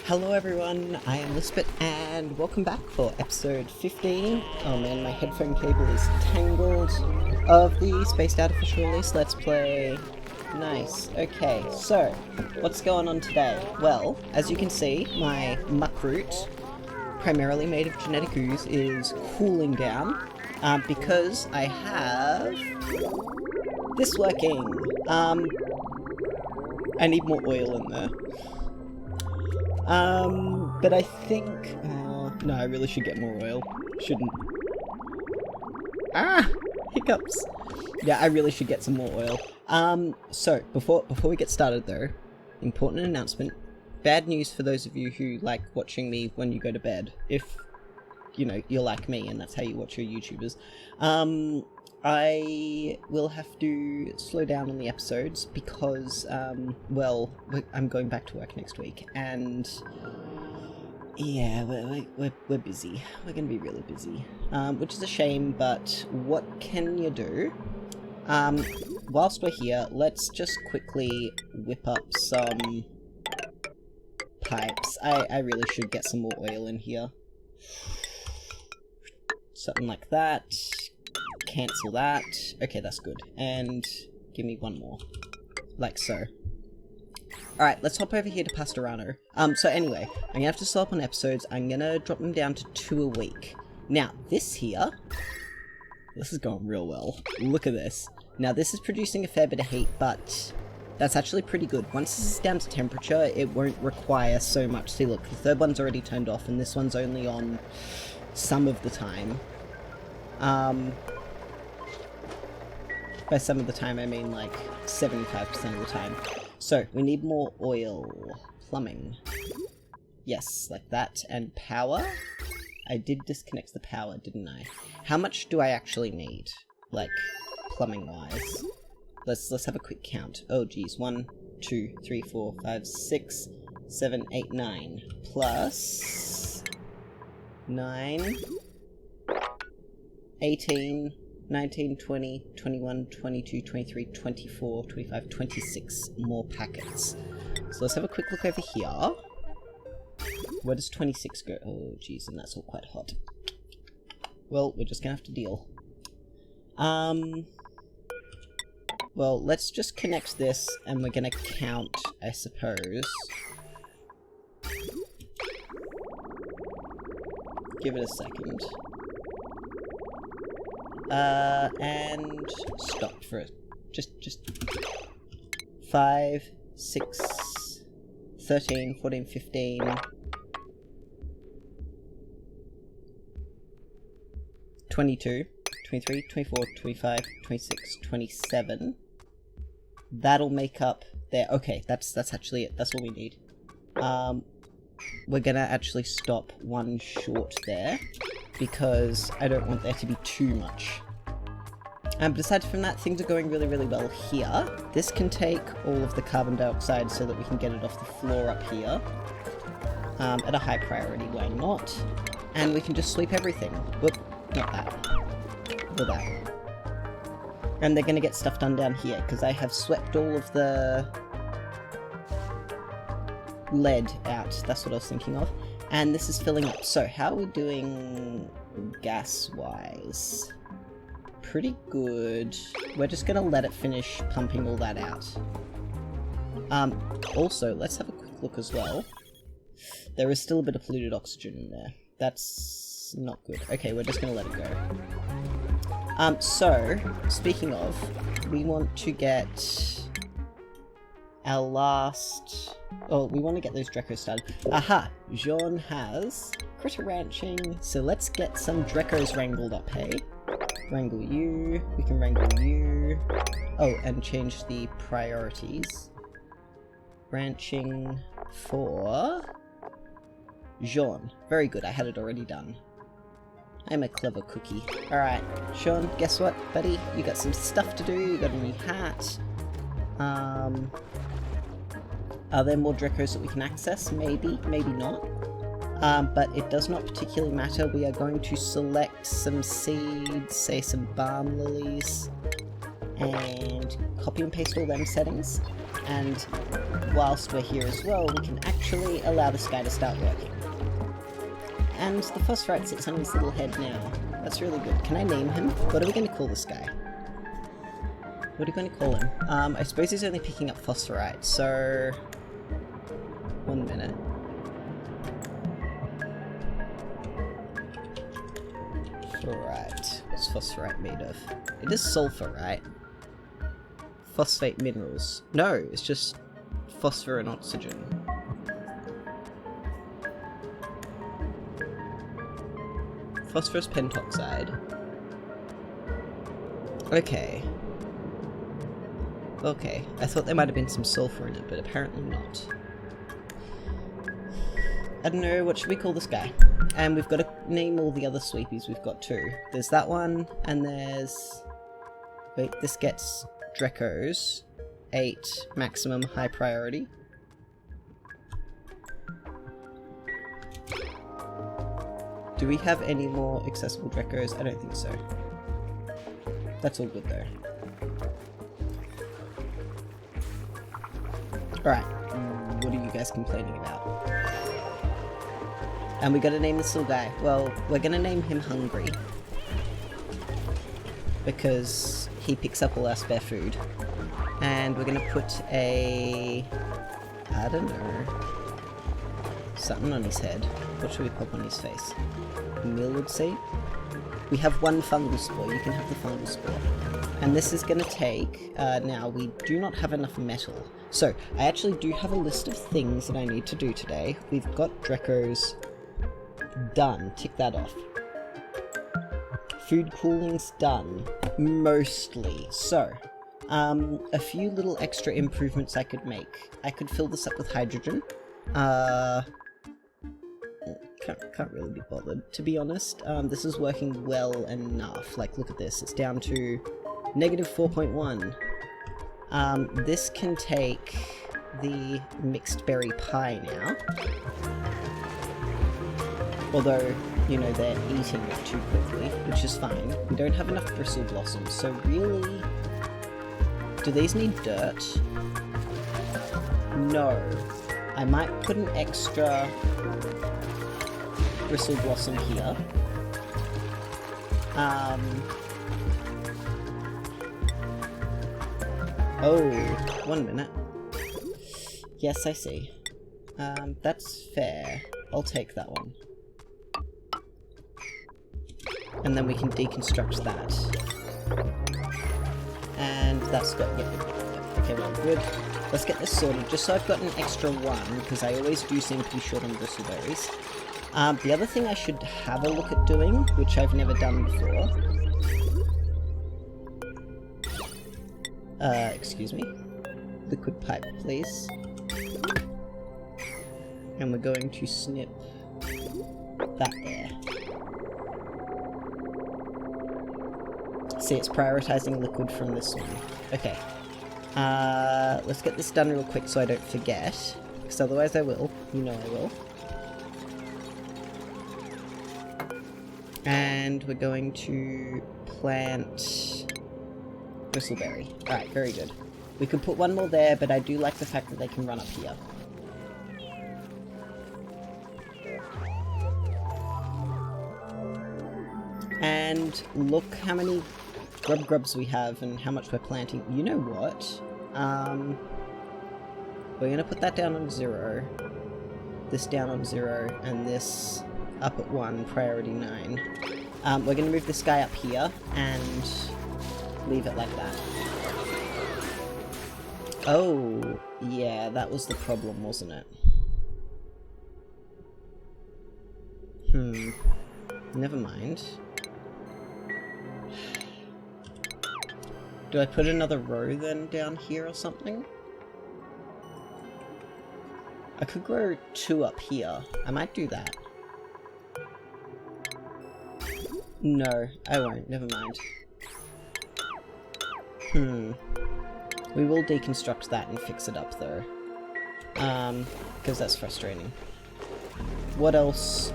Hello everyone, I am Lisbeth and welcome back for episode 15. Oh man, my headphone cable is tangled. Of the Spaced Artificial Release Let's Play. Nice. Okay, so what's going on today? Well, as you can see, my muckroot, primarily made of genetic ooze, is cooling down because I have this working. I need more oil in there. But I think... no, I really should get more oil. Shouldn't. Ah! Hiccups! Yeah, I really should get some more oil. So, before we get started though, important announcement. Bad news for those of you who like watching me when you go to bed. If, you know, you're like me and that's how you watch your YouTubers. I will have to slow down on the episodes because, well, I'm going back to work next week, and yeah, we're busy. We're gonna be really busy, which is a shame, but what can you do? Whilst we're here, let's just quickly whip up some pipes. I really should get some more oil in here. Something like that. Cancel that. Okay, that's good. And give me one more. Like so. Alright, let's hop over here to Pastorano. So anyway, I'm gonna have to slow up on episodes. I'm gonna drop them down to 2 a week. Now, this here... This is going real well. Look at this. Now, this is producing a fair bit of heat, but that's actually pretty good. Once this is down to temperature, it won't require so much. See, look, the third one's already turned off, and this one's only on some of the time. By some of the time, I mean like 75% of the time. So, we need more oil. Plumbing. Yes, like that. And power? I did disconnect the power, didn't I? How much do I actually need? Like, plumbing-wise. Let's have a quick count. Oh, geez. 1, 2, 3, 4, 5, 6, 7, 8, 9. Plus... 9... 18... 19, 20, 21, 22, 23, 24, 25, 26 more packets. So let's have a quick look over here. Where does 26 go? Oh, jeez, and that's all quite hot. Well, we're just gonna have to deal. Well, let's just connect this, and we're gonna count, I suppose. Give it a second. And stop for it. Just 5, 6, 13, 14, 15, 22, 23, 24, 25, 26, 27. That'll make up there. Okay, that's actually it. That's all we need. We're gonna actually stop one short there, because I don't want there to be too much. But aside from that, things are going really, really well here. This can take all of the carbon dioxide so that we can get it off the floor up here. At a high priority, why not? And we can just sweep everything. Whoop, not that. Or that. And they're gonna get stuff done down here, because I have swept all of the lead out. That's what I was thinking of. And this is filling up. So, how are we doing gas-wise? Pretty good. We're just gonna let it finish pumping all that out. Also, let's have a quick look as well. There is still a bit of polluted oxygen in there. That's not good. Okay, we're just gonna let it go. So, speaking of, we want to get our last... Oh, we want to get those Drecos started. Aha! Jean has critter ranching, so let's get some Drecos wrangled up, hey? Wrangle you, we can wrangle you. Oh, and change the priorities. Ranching for... Jean. Very good, I had it already done. I'm a clever cookie. Alright, Sean, guess what, buddy? You got some stuff to do, you got a new hat. Are there more Drecos that we can access? Maybe, maybe not. But it does not particularly matter. We are going to select some seeds, say some balm lilies. and copy and paste all them settings, and whilst we're here as well, we can actually allow this guy to start working. And the phosphorite sits on his little head now. That's really good. Can I name him? What are we going to call this guy? What are we going to call him? I suppose he's only picking up phosphorite, so... 1 minute. Phosphorite. What's phosphorite made of? It is sulfur, right? Phosphate minerals. No, it's just phosphor and oxygen. Phosphorus pentoxide. Okay. Okay, I thought there might have been some sulfur in it, but apparently not. I don't know, what should we call this guy? And we've got to name all the other sweepies we've got too. There's that one, and there's... Wait, this gets Drecos. 8 maximum high priority. Do we have any more accessible Drecos? I don't think so. That's all good though. Alright, what are you guys complaining about? And we gotta name this little guy. Well, we're gonna name him Hungry. Because he picks up all our spare food. And we're gonna put a... I don't know... something on his head. What should we pop on his face? Millwood seed? We have 1 fungal spore. You can have the fungal spore. And this is gonna take... now, we do not have enough metal. So, I actually do have a list of things that I need to do today. We've got Drecos done. Tick that off. Food cooling's done. Mostly. So, a few little extra improvements I could make. I could fill this up with hydrogen. Can't really be bothered, to be honest. This is working well enough. Like, look at this. It's down to negative 4.1. This can take the mixed berry pie now. Although, you know, they're eating it too quickly, which is fine. We don't have enough bristle blossoms, so really... Do these need dirt? No. I might put an extra bristle blossom here. Oh, 1 minute. Yes, I see. That's fair. I'll take that one. And then we can deconstruct that. And that's got... Yep. Okay, well, good. Let's get this sorted, just so I've got an extra one, because I always do seem to be short on bristleberries. The other thing I should have a look at doing, which I've never done before... excuse me. Liquid pipe, please. And we're going to snip that there. See, it's prioritizing liquid from this one. Okay. Let's get this done real quick so I don't forget. Because otherwise I will. You know I will. And we're going to plant bristleberry. Alright, very good. We could put one more there, but I do like the fact that they can run up here. And look how many grubs we have and how much we're planting. You know what? We're gonna put that down on 0. This down on 0, and this up at 1, priority 9. We're gonna move this guy up here and leave it like that. Oh, yeah, that was the problem, wasn't it? Never mind. Do I put another row then down here or something? I could grow 2 up here. I might do that. No, I won't. Never mind. We will deconstruct that and fix it up though. Because that's frustrating. What else?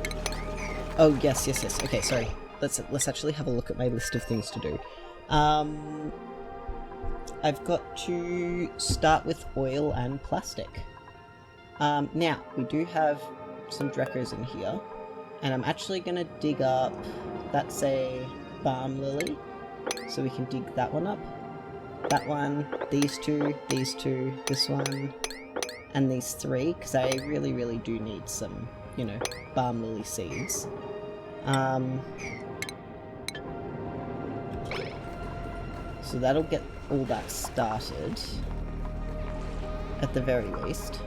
Oh, yes. Okay, sorry. Let's actually have a look at my list of things to do. I've got to start with oil and plastic. Now, we do have some Drecos in here, and I'm actually going to dig up, that's a balm lily, so we can dig that one up. That one, these two, this one, and these three, because I really, really do need some, you know, balm lily seeds. So that'll get all that started, at the very least.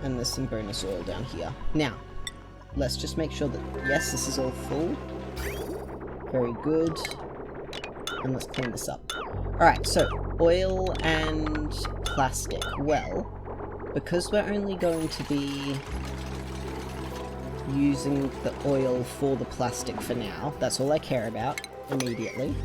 And there's some bonus oil down here. Now, let's just make sure that, yes, this is all full. Very good. And let's clean this up. Alright, so, oil and plastic. Well, because we're only going to be using the oil for the plastic for now, that's all I care about immediately.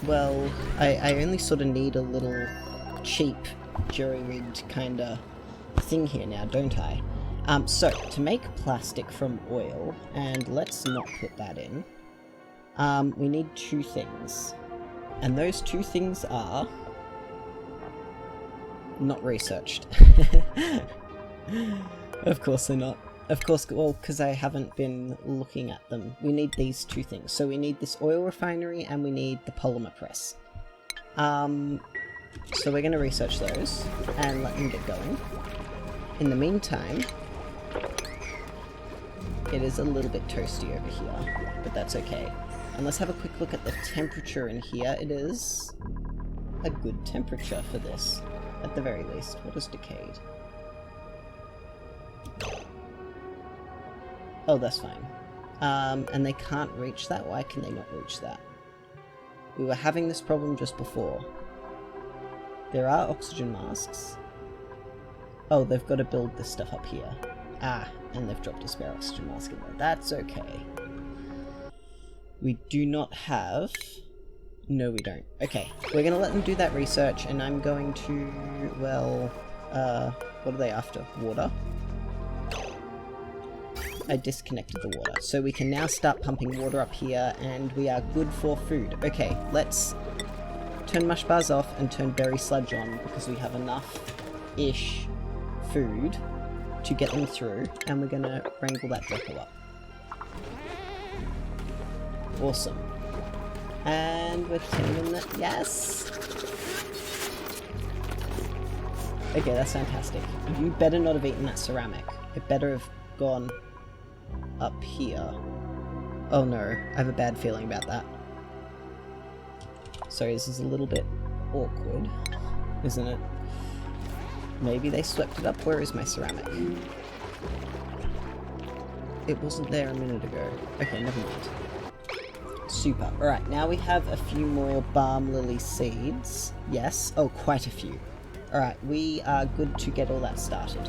Well, I only sort of need a little cheap jury-rigged kind of thing here now, don't I? So, to make plastic from oil, and let's not put that in, we need two things. And those two things are not researched. Of course they're not. Of course, well, because I haven't been looking at them. We need these two things. So we need this oil refinery and we need the polymer press. So we're going to research those and let them get going. In the meantime, it is a little bit toasty over here, but that's okay. And let's have a quick look at the temperature in here. It is a good temperature for this, at the very least. What is decayed? Oh, that's fine. And they can't reach that? Why can they not reach that? We were having this problem just before. There are oxygen masks. Oh, they've got to build this stuff up here. Ah, and they've dropped a spare oxygen mask in there. That's okay. We do not have... No, we don't. Okay, we're going to let them do that research, and I'm going to... Well, what are they after? Water? I disconnected the water. So we can now start pumping water up here, and we are good for food. Okay, let's turn mush bars off and turn berry sludge on, because we have enough-ish food to get them through, and we're gonna wrangle that Dreco up. Awesome. And we're taming that. Yes! Okay, that's fantastic. You better not have eaten that ceramic. It better have gone up here. Oh no, I have a bad feeling about that. Sorry, this is a little bit awkward, isn't it? Maybe they swept it up. Where is my ceramic? It wasn't there a minute ago. Okay, never mind. Super. Alright, now we have a few more balm lily seeds. Yes. Oh, quite a few. Alright, we are good to get all that started.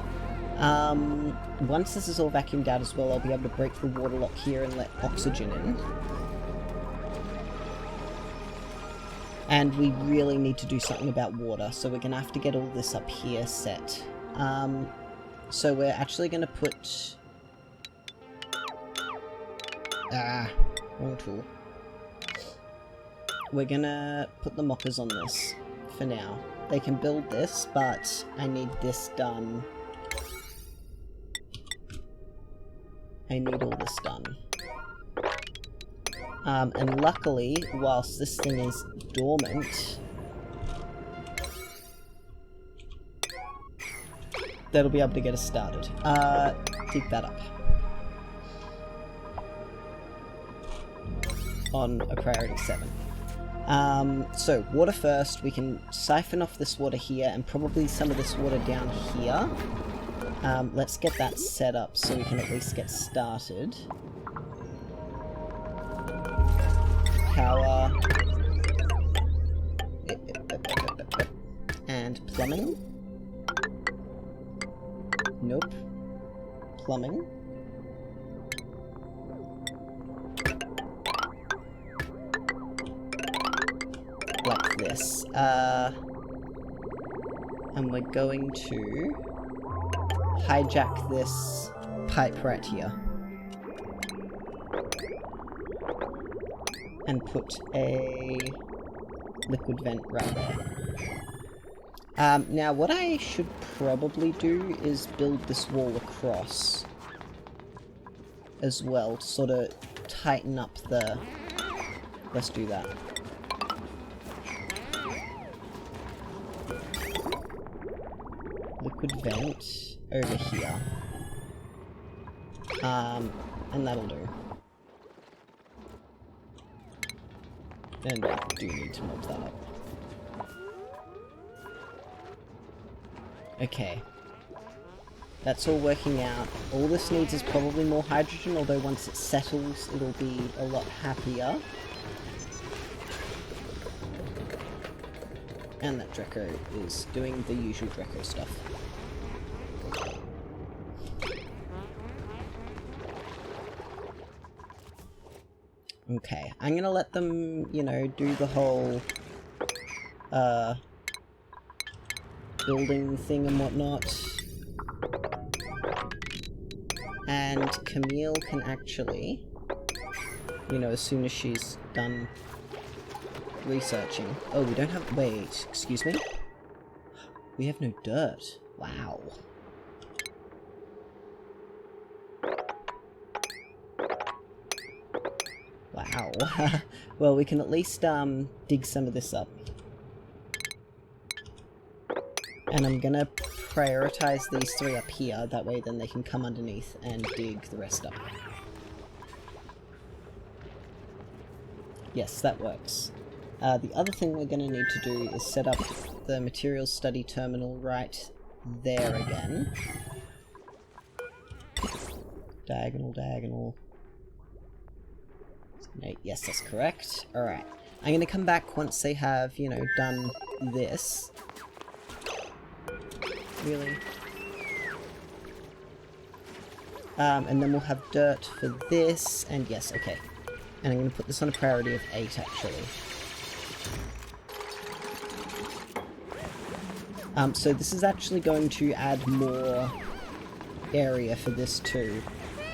Once this is all vacuumed out as well, I'll be able to break the water lock here and let oxygen in. And we really need to do something about water, so we're going to have to get all this up here set. So we're actually going to put... wrong tool. We're going to put the mockers on this for now. They can build this, but I need this done. I need all this done. And luckily, whilst this thing is dormant, that'll be able to get us started. Dig that up. On a priority 7. So, water first. We can siphon off this water here, and probably some of this water down here. Let's get that set up so we can at least get started. Power. And plumbing. Nope. Plumbing. Like this. And we're going to hijack this pipe right here. And put a liquid vent right there. Now what I should probably do is build this wall across as well to sort of tighten up the... Let's do that. Liquid vent over here. And that'll do. And I do need to mop that up. Okay. That's all working out. All this needs is probably more hydrogen, although once it settles, it'll be a lot happier. And that Dreco is doing the usual Dreco stuff. Okay, I'm gonna let them, you know, do the whole, building thing and whatnot. And Camille can actually, you know, as soon as she's done researching... Oh, we don't have... Wait, excuse me? We have no dirt. Wow. Wow. Well, we can at least dig some of this up. And I'm gonna prioritize these three up here, that way then they can come underneath and dig the rest up. Yes, that works. The other thing we're gonna need to do is set up the materials study terminal right there again. Diagonal, diagonal. No, yes, that's correct. Alright. I'm gonna come back once they have, you know, done this. Really? And then we'll have dirt for this, and yes, okay. And I'm gonna put this on a priority of 8, actually. So this is actually going to add more area for this too.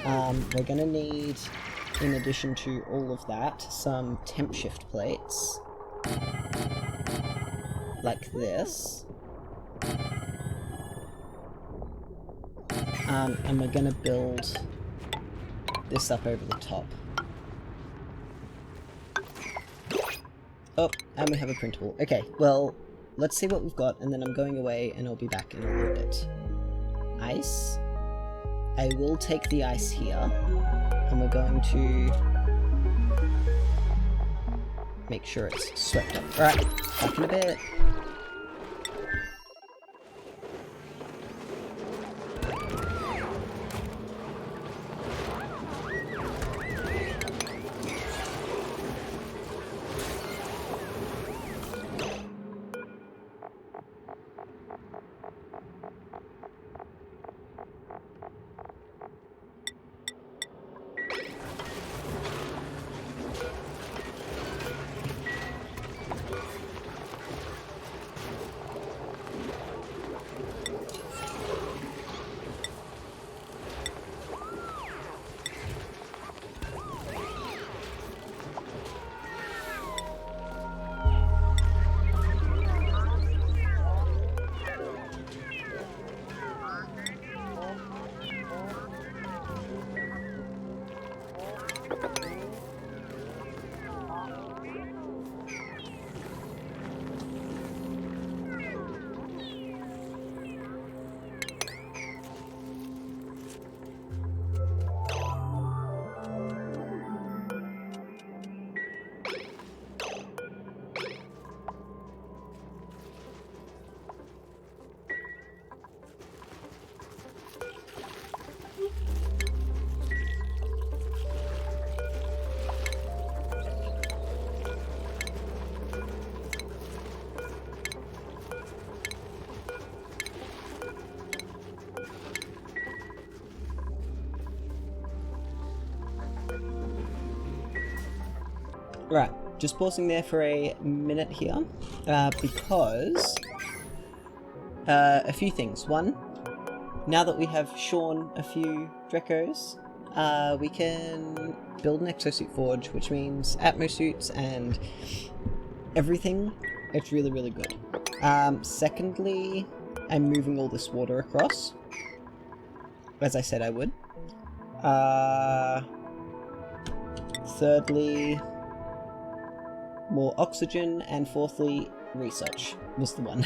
We're gonna need, in addition to all of that, some temp shift plates. Like this. And we're gonna build this up over the top. Oh, and we have a printable. Okay, well, let's see what we've got, and then I'm going away, and I'll be back in a little bit. Ice. I will take the ice here, and we're going to make sure it's swept up. Alright, back in a bit. Right, just pausing there for a minute here, because A few things. One, now that we have shorn a few Drecos, we can build an exosuit forge, which means ATMOSUITS and everything. It's really, really good. Secondly, I'm moving all this water across, as I said I would. Thirdly, more oxygen, and fourthly, research was the one.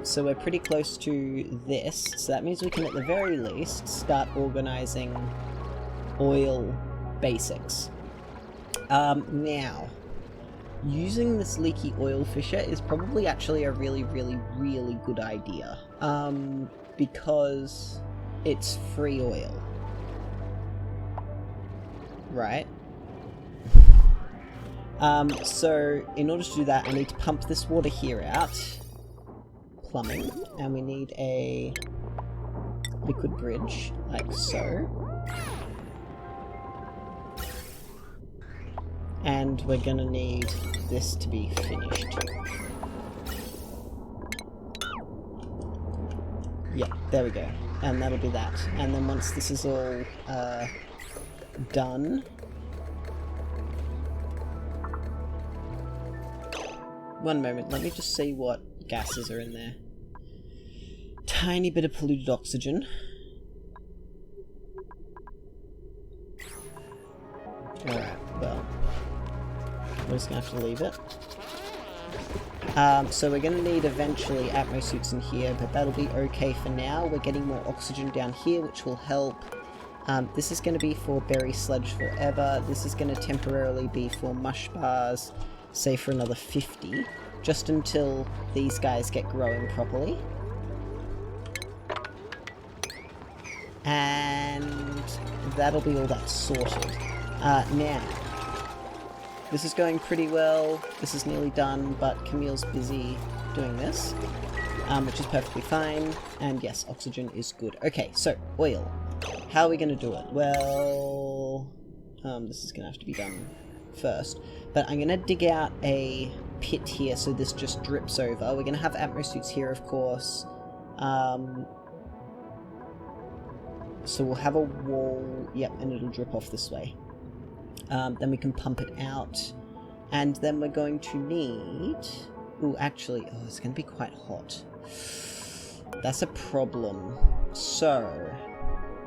So we're pretty close to this, so that means we can at the very least start organizing oil basics. Now, using this leaky oil fissure is probably actually a really, really, really good idea, because it's free oil, right? So in order to do that, I need to pump this water here out, plumbing, and we need a liquid bridge, like so. And we're gonna need this to be finished. Yeah, there we go. And that'll be that. And then once this is all done... One moment, let me just see what gases are in there. Tiny bit of polluted oxygen. Alright, well... we're just gonna have to leave it. So we're gonna need eventually ATMOSUITS in here, but that'll be okay for now. We're getting more oxygen down here, which will help. This is gonna be for berry sludge forever. This is gonna temporarily be for mush bars, say for another 50, just until these guys get growing properly. And that'll be all that sorted. Now, this is going pretty well, this is nearly done, but Camille's busy doing this, which is perfectly fine, and yes, oxygen is good. Okay, so, oil. How are we going to do it? Well, this is going to have to be done first, but I'm going to dig out a pit here so this just drips over. We're going to have ATMOSUITS here, of course. So we'll have a wall, yep, and it'll drip off this way. Then we can pump it out, and then we're going to need... Ooh, actually, oh, it's going to be quite hot. That's a problem. So,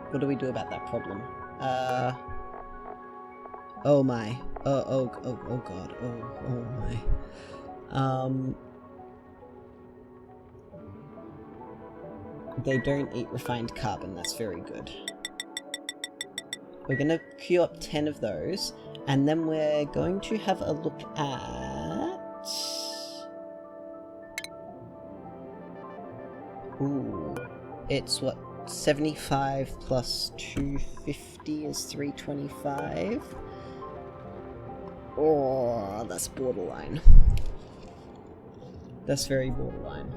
what do we do about that problem? Oh my. Oh god. Oh my. They don't eat refined carbon, that's very good. We're going to queue up 10 of those, and then we're going to have a look at... Ooh, it's what, 75 plus 250 is 325? Oh, that's borderline. That's very borderline.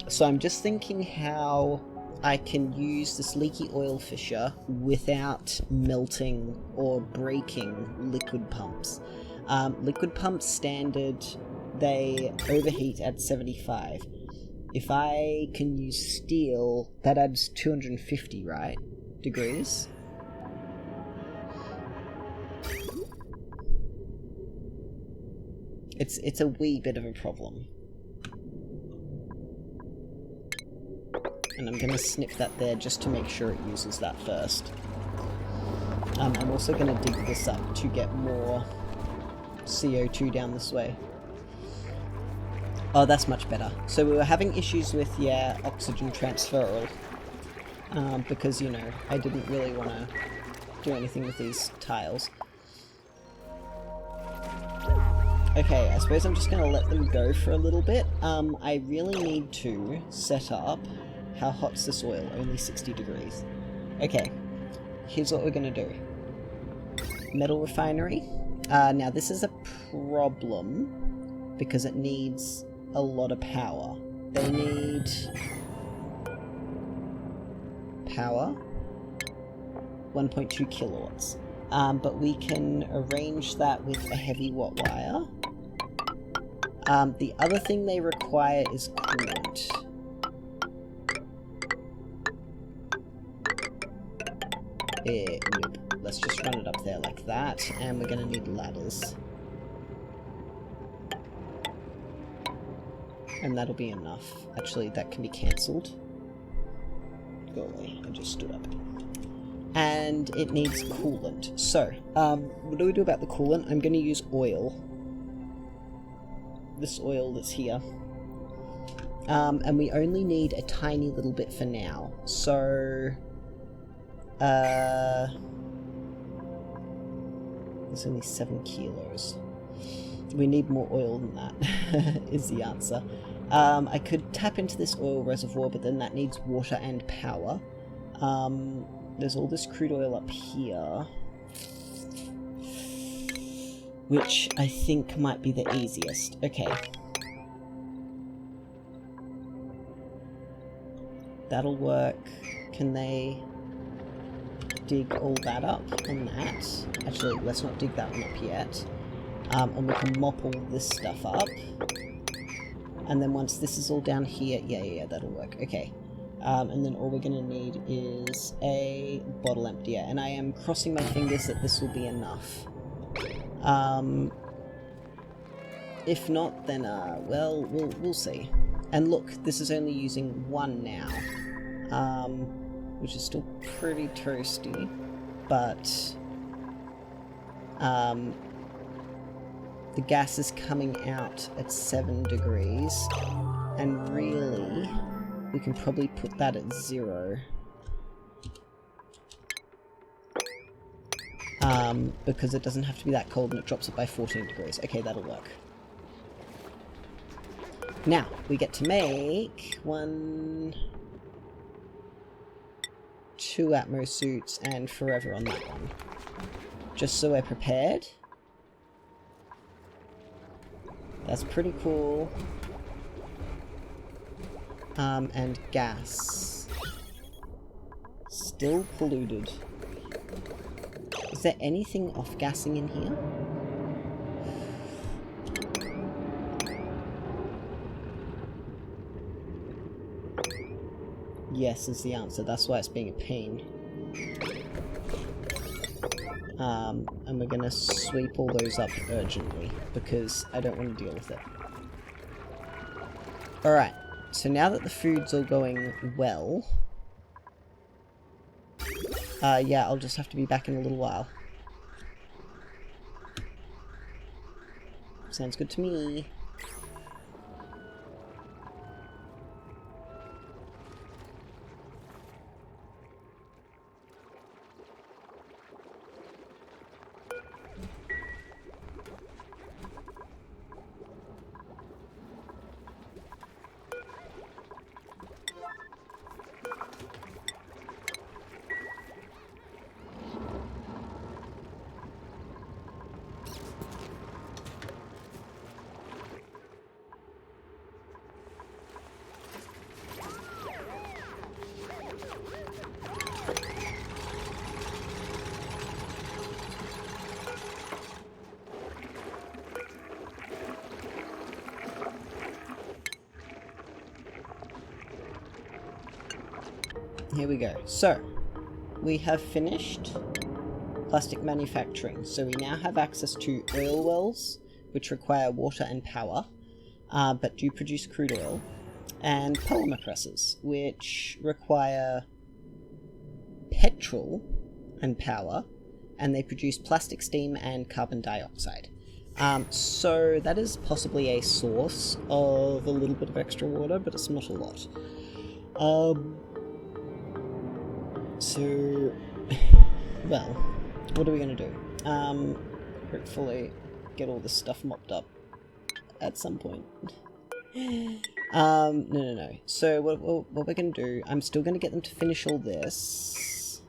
So I'm just thinking how I can use this leaky oil fissure without melting or breaking liquid pumps. Liquid pumps standard, they overheat at 75. If I can use steel, that adds 250, right? Degrees? It's a wee bit of a problem. And I'm going to snip that there just to make sure it uses that first. I'm also going to dig this up to get more CO2 down this way. Oh, that's much better. So we were having issues with, yeah, oxygen transferal. Because, you know, I didn't really want to do anything with these tiles. Okay, I suppose I'm just going to let them go for a little bit. I really need to set up... How hot's this oil? Only 60 degrees. Okay, here's what we're going to do. Metal refinery. Now this is a problem because it needs a lot of power. They need power. 1.2 kilowatts. but we can arrange that with a heavy watt wire. The other thing they require is coolant. Nope. Let's just run it up there like that, and we're gonna need ladders. And that'll be enough. Actually, that can be cancelled. Go away, I just stood up. And it needs coolant. So, what do we do about the coolant? I'm gonna use oil. This oil that's here. And we only need a tiny little bit for now. So... It's only 7 kilos. We need more oil than that, is the answer. I could tap into this oil reservoir, but then that needs water and power. There's all this crude oil up here, which I think might be the easiest. Okay. That'll work. Can they dig all that up on that? Actually, let's not dig that one up yet. And we can mop all this stuff up. And then once this is all down here, yeah, that'll work. Okay. And then all we're going to need is a bottle emptier. And I am crossing my fingers that this will be enough. If not, then, well, we'll see. And look, this is only using 1 now. Which is still pretty toasty. But, the gas is coming out at 7 degrees, and really, we can probably put that at 0. Because it doesn't have to be that cold and it drops it by 14 degrees. Okay, that'll work. Now, we get to make 2 ATMOSUITS and forever on that one. Just so we're prepared. That's pretty cool. And gas. Still polluted. Is there anything off-gassing in here? Yes is the answer. That's why it's being a pain. And we're gonna sweep all those up urgently, because I don't want to deal with it. Alright, so now that the food's all going well... yeah, I'll just have to be back in a little while. Sounds good to me. Here we go. So, we have finished plastic manufacturing. So we now have access to oil wells, which require water and power, but do produce crude oil, and polymer presses, which require petrol and power, and they produce plastic steam and carbon dioxide. So that is possibly a source of a little bit of extra water, but it's not a lot. So, well, what are we going to do? Hopefully get all this stuff mopped up at some point. No. So what we're going to do, I'm still going to get them to finish all this.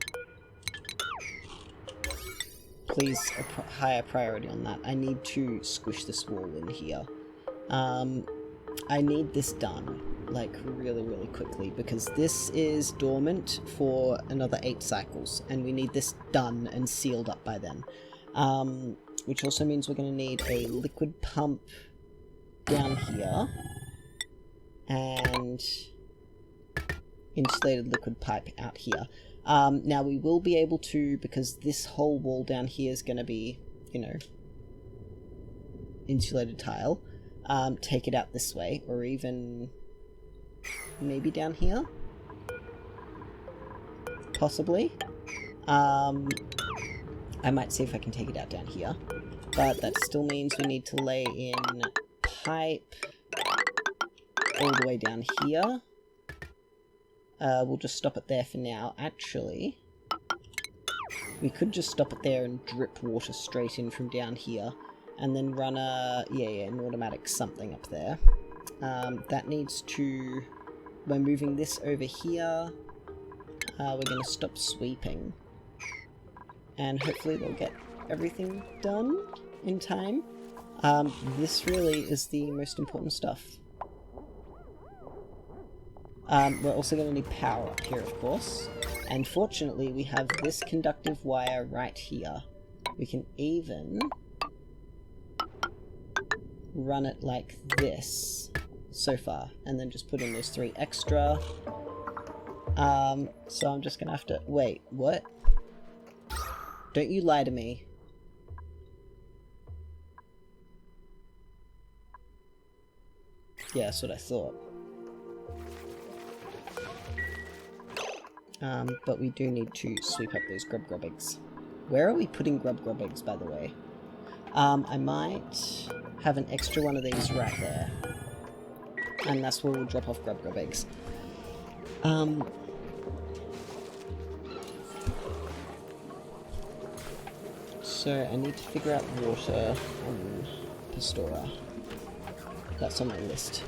Please, a higher priority on that. I need to squish this wall in here. I need this done. like really, really quickly, because this is dormant for another 8 cycles, and we need this done and sealed up by then. Which also means we're going to need a liquid pump down here, and insulated liquid pipe out here. Now we will be able to, because this whole wall down here is going to be, you know, insulated tile, take it out this way, or even maybe down here? Possibly. I might see if I can take it out down here, but that still means we need to lay in pipe all the way down here. We'll just stop it there for now. Actually, we could just stop it there and drip water straight in from down here, and then run an automatic something up there. That needs to... By moving this over here, we're going to stop sweeping. And hopefully they'll get everything done in time. This really is the most important stuff. We're also going to need power up here, of course. And fortunately, we have this conductive wire right here. We can even run it like this so far, and then just put in those 3 extra. So I'm just going to have to... Wait, what? Don't you lie to me. Yeah, that's what I thought. But we do need to sweep up those grub eggs. Where are we putting grub eggs, by the way? I might have an extra one of these right there. And that's where we'll drop off grub eggs. So I need to figure out water on Pastora. That's on my list.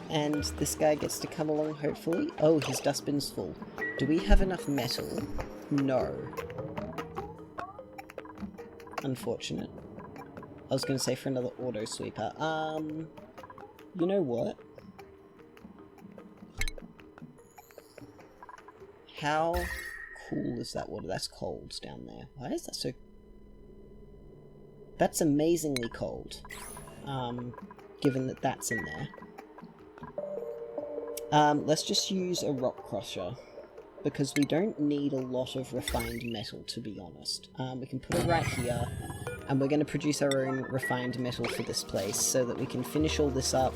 And this guy gets to come along, hopefully. Oh, his dustbin's full. Do we have enough metal? No. Unfortunate. I was going to say for another auto sweeper. You know what? How cool is that water? That's cold down there. Why is that so... That's amazingly cold. Given that that's in there. Let's just use a rock crusher, because we don't need a lot of refined metal, to be honest. We can put it right here, and we're going to produce our own refined metal for this place, so that we can finish all this up,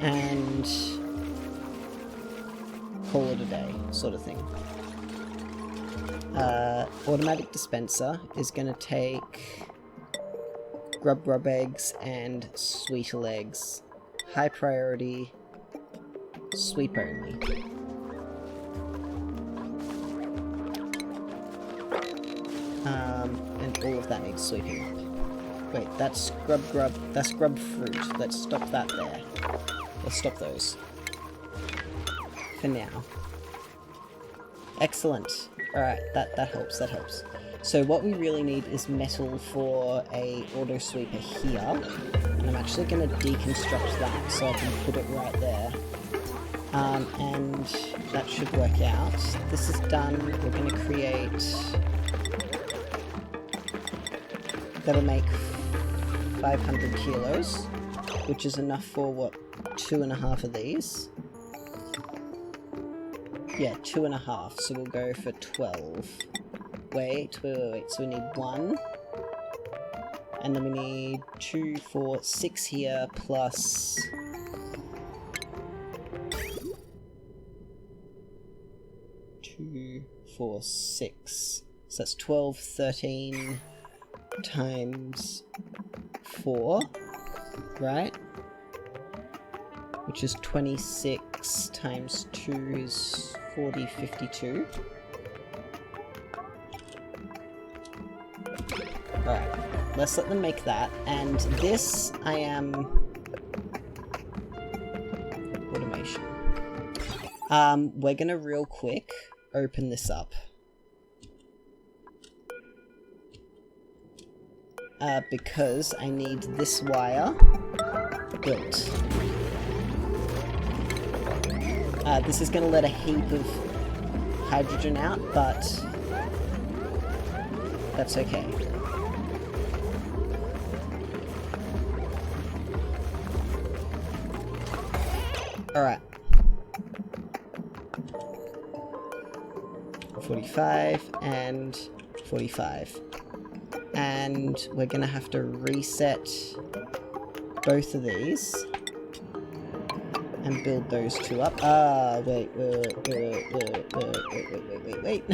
and call it a day, sort of thing. Automatic dispenser is going to take grub eggs and sweeter eggs. High priority, sweep only. And all of that needs sweeping up. Wait, that's that's grub fruit. Let's stop that there. Let's stop those. For now. Excellent. Alright, that helps, that helps. So what we really need is metal for a auto sweeper here. And I'm actually going to deconstruct that so I can put it right there. And that should work out. This is done. We're going to create... That'll make 500 kilos, which is enough for, what, 2.5 of these? Yeah, 2.5, so we'll go for 12. Wait, so we need 1. And then we need 2, 4, 6 here, plus... 2, 4, 6. So that's 12, 13 times 4, right? Which is 26 times 2 is 40, 52. Alright, let's let them make that, and this I am... automation. We're gonna real quick open this up. because I need this wire built. This is going to let a heap of hydrogen out, but that's okay. Alright. 45 and 45. And we're gonna have to reset both of these and build those two up. Wait.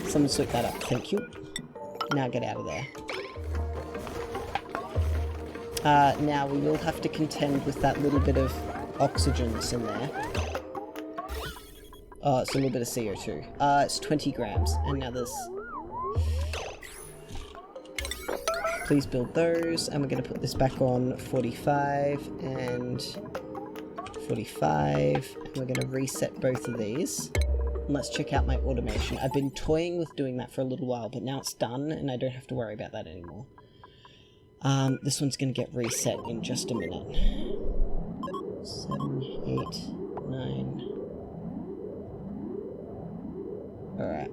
Someone sweep that up, thank you. Now get out of there. Now we will have to contend with that little bit of oxygen that's in there. Oh, it's a little bit of CO2. It's 20 grams, and now there's... Please build those, and we're going to put this back on 45 and 45, and we're going to reset both of these. And let's check out my automation. I've been toying with doing that for a little while, but now it's done, and I don't have to worry about that anymore. This one's going to get reset in just a minute. 7, 8, 9... Alright.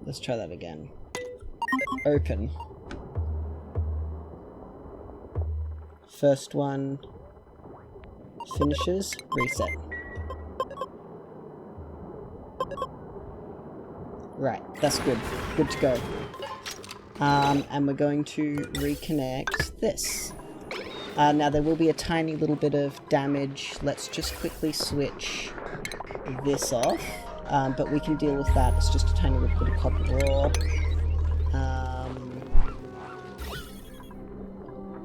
Let's try that again. Open. First one finishes, reset. Right, that's good. Good to go. And we're going to reconnect this. Now there will be a tiny little bit of damage. Let's just quickly switch this off. But we can deal with that. It's just a tiny little bit of copper ore.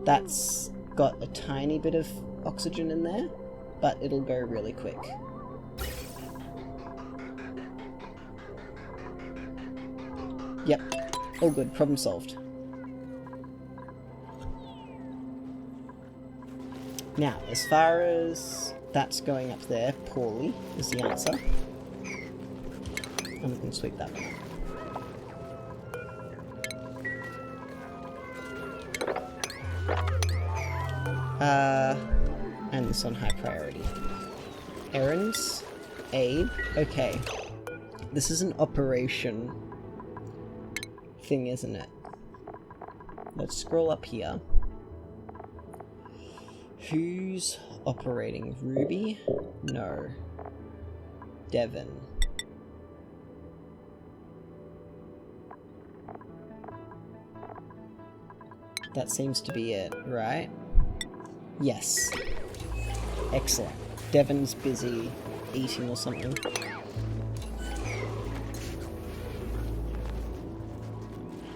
That's got a tiny bit of oxygen in there, but it'll go really quick. Yep, all good. Problem solved. Now, as far as that's going up there, poorly is the answer. And we can sweep that one. And this on high priority. Errands. Aid. Okay. This is an operation thing, isn't it? Let's scroll up here. Who's operating? Ruby? No. Devon. That seems to be it, right? Yes. Excellent. Devon's busy eating or something.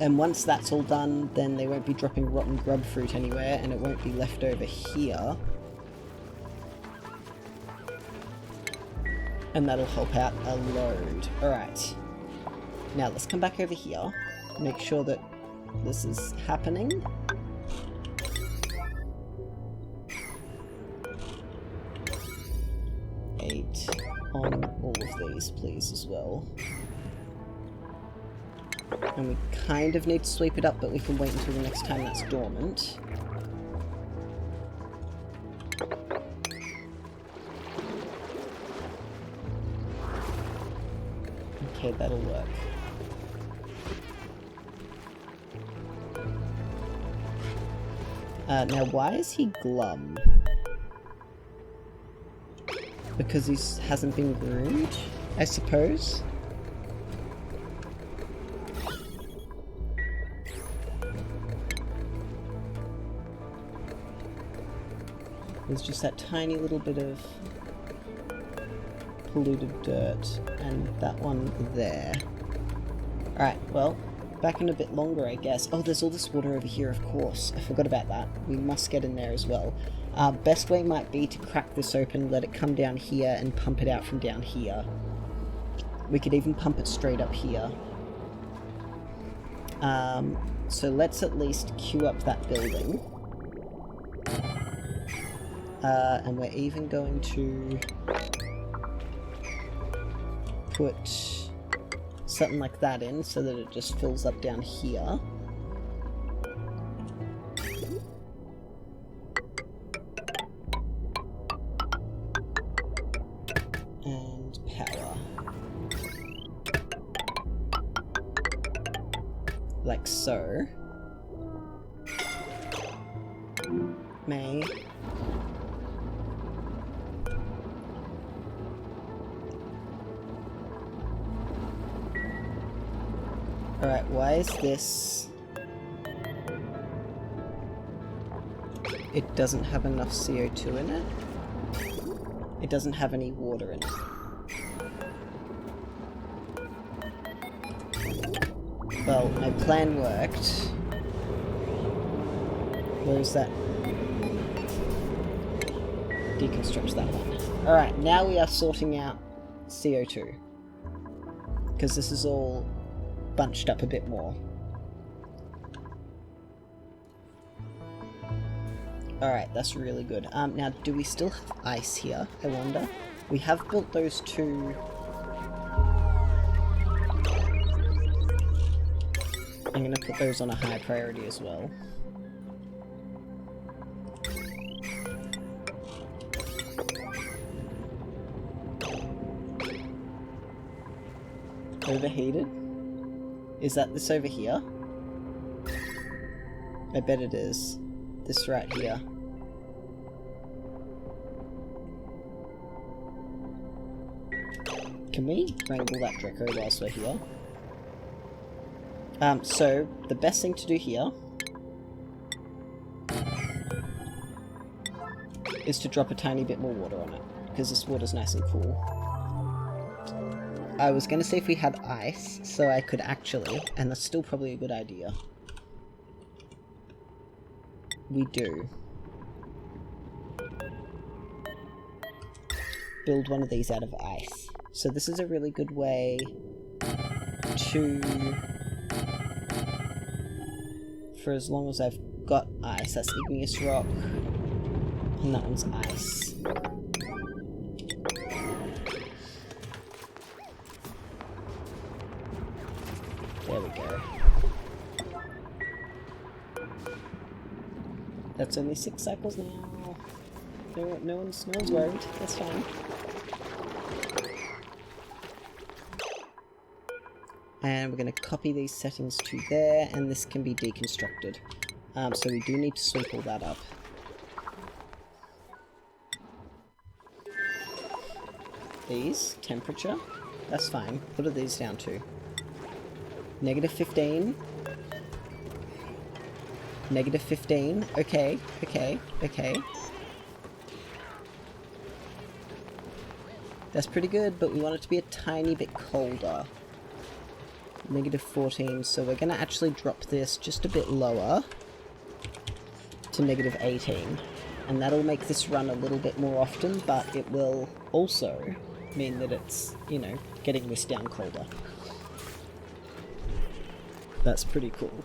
And once that's all done, then they won't be dropping rotten grub fruit anywhere, and it won't be left over here. And that'll help out a load. Alright. Now let's come back over here, make sure that this is happening. On all of these, please, as well. And we kind of need to sweep it up, but we can wait until the next time that's dormant. Okay, that'll work. Now, why is he glum? Because he hasn't been groomed, I suppose? There's just that tiny little bit of polluted dirt, and that one there. Alright, well, back in a bit longer, I guess. Oh, there's all this water over here, of course. I forgot about that. We must get in there as well. Best way might be to crack this open, let it come down here, and pump it out from down here. We could even pump it straight up here. So let's at least queue up that building. And we're even going to put something like that in so that it just fills up down here. And power. Like so. May. Alright, why is this... It doesn't have enough CO2 in it? It doesn't have any water in it. Well, my plan worked. Where is that? Deconstruct that one. Alright, now we are sorting out CO2. Because this is all bunched up a bit more. Alright, that's really good. Now, do we still have ice here, I wonder? We have built those two... I'm gonna put those on a high priority as well. Overheated? Is that this over here? I bet it is. This right here. Can we wrangle that Draco whilst we're here? So, the best thing to do here is to drop a tiny bit more water on it, because this water's nice and cool. I was gonna say if we had ice, so I could actually, and that's still probably a good idea. We do. Build one of these out of ice. So this is a really good way to... For as long as I've got ice, that's igneous rock, and that one's ice. There we go. That's only 6 cycles now. No one's worried. That's fine. And we're going to copy these settings to there, and this can be deconstructed. So we do need to sweep all that up. These, temperature, that's fine. What are these down to? -15. -15. Okay. That's pretty good, but we want it to be a tiny bit colder. -14, so we're going to actually drop this just a bit lower to -18. And that'll make this run a little bit more often, but it will also mean that it's, you know, getting this down colder. That's pretty cool.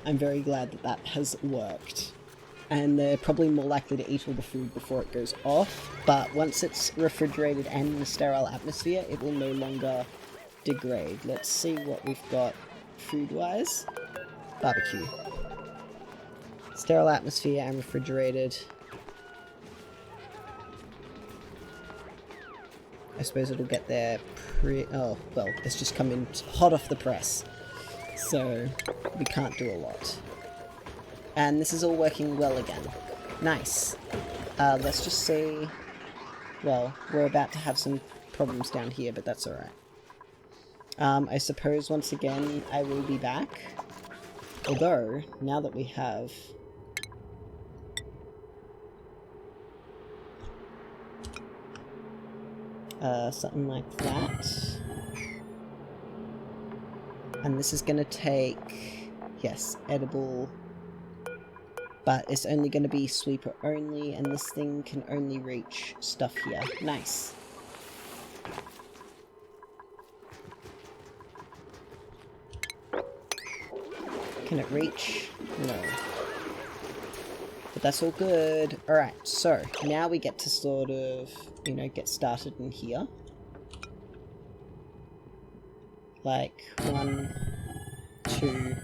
I'm very glad that that has worked. And they're probably more likely to eat all the food before it goes off, but once it's refrigerated and in a sterile atmosphere, it will no longer degrade. Let's see what we've got food-wise. Barbecue. Sterile atmosphere and refrigerated. I suppose it'll get there oh, well, it's just come in hot off the press. So, we can't do a lot. And this is all working well again. Nice. Let's just see... Well, we're about to have some problems down here, but that's alright. I suppose once again I will be back. Although, now that we have... something like that. And this is going to take... Yes, edible... But it's only going to be sweeper only, and this thing can only reach stuff here. Nice. Can it reach? No. The But that's all good. Alright, so now we get to sort of, you know, get started in here. Like, 1, 2,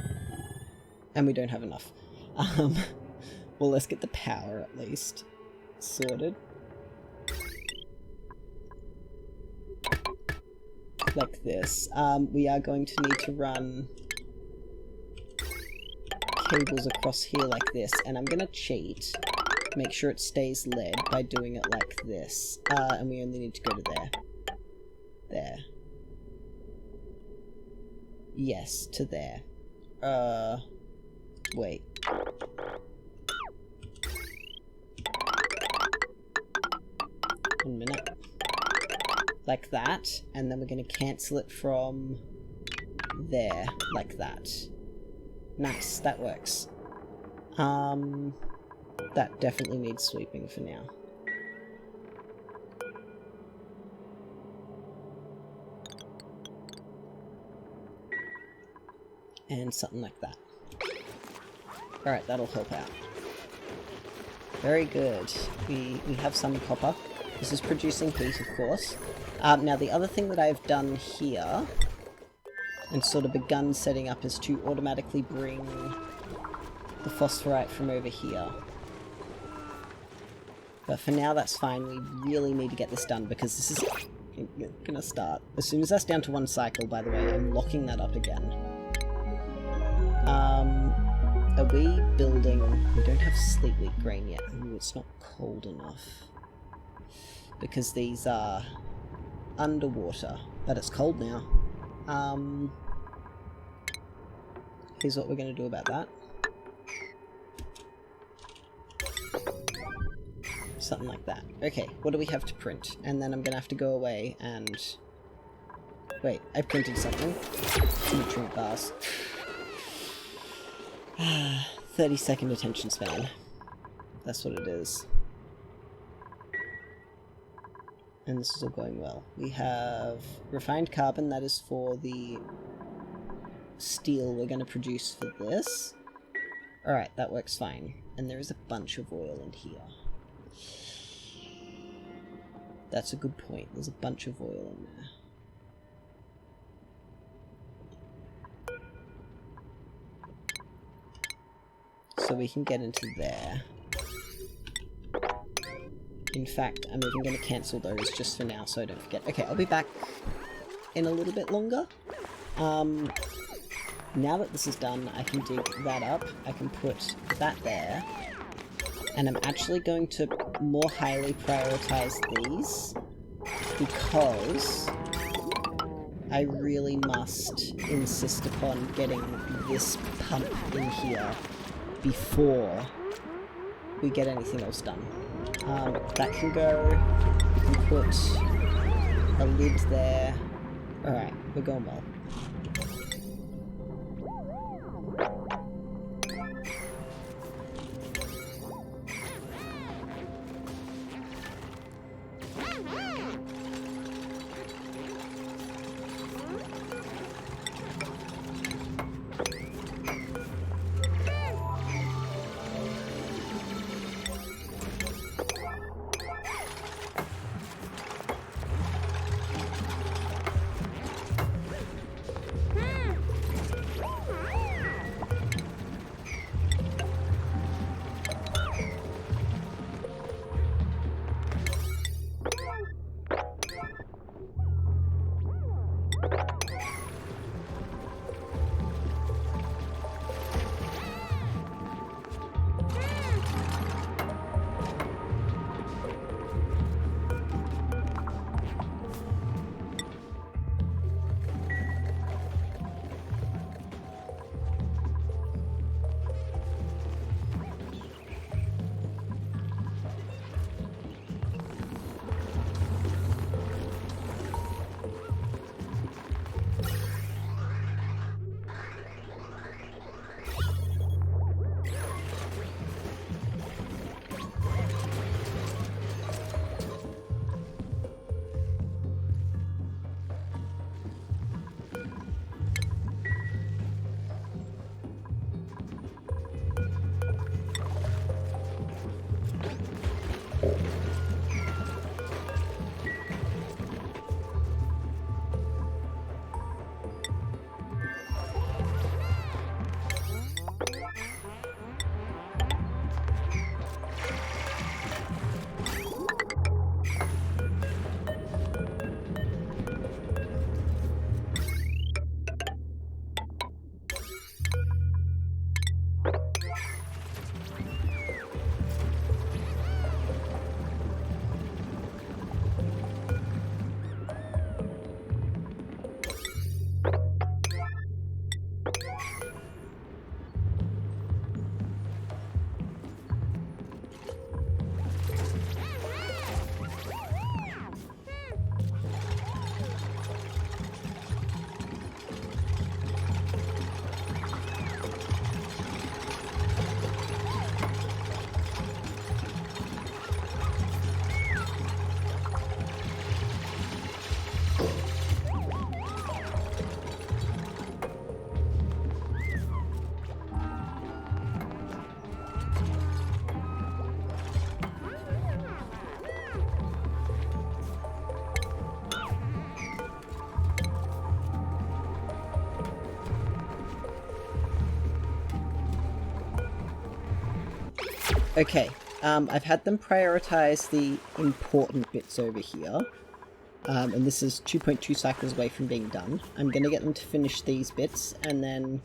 and we don't have enough. Well, let's get the power at least sorted. Like this. We are going to need to run cables across here like this, and I'm gonna cheat, make sure it stays led by doing it like this, and we only need to go to there. There. Yes, to there. Wait. One minute. Like that, and then we're gonna cancel it from there, like that. Nice, that works. That definitely needs sweeping for now. And something like that. Alright, that'll help out. Very good. We have some copper. This is producing heat, of course. Now the other thing that I've done here, and sort of begun setting up, is to automatically bring the phosphorite from over here. But for now that's fine, we really need to get this done because this is gonna start. As soon as that's down to 1 cycle, by the way, I'm locking that up again. Are we building... We don't have sleet wheat grain yet. Ooh, it's not cold enough. Because these are underwater. But it's cold now. Here's what we're going to do about that. Something like that. Okay, what do we have to print? And then I'm going to have to go away and... Wait, I printed something. Nutrient bars. 30-second attention span. That's what it is. And this is all going well. We have refined carbon, that is for the steel we're going to produce for this. Alright, that works fine. And there is a bunch of oil in here. That's a good point. There's a bunch of oil in there. So we can get into there. In fact, I'm even going to cancel those just for now so I don't forget. Okay, I'll be back in a little bit longer. Now that this is done, I can dig that up. I can put that there. And I'm actually going to more highly prioritize these because I really must insist upon getting this pump in here before we get anything else done. That can go. We can put a lid there. Alright, we're going well. Okay, I've had them prioritize the important bits over here. And this is 2.2 cycles away from being done. I'm going to get them to finish these bits, and then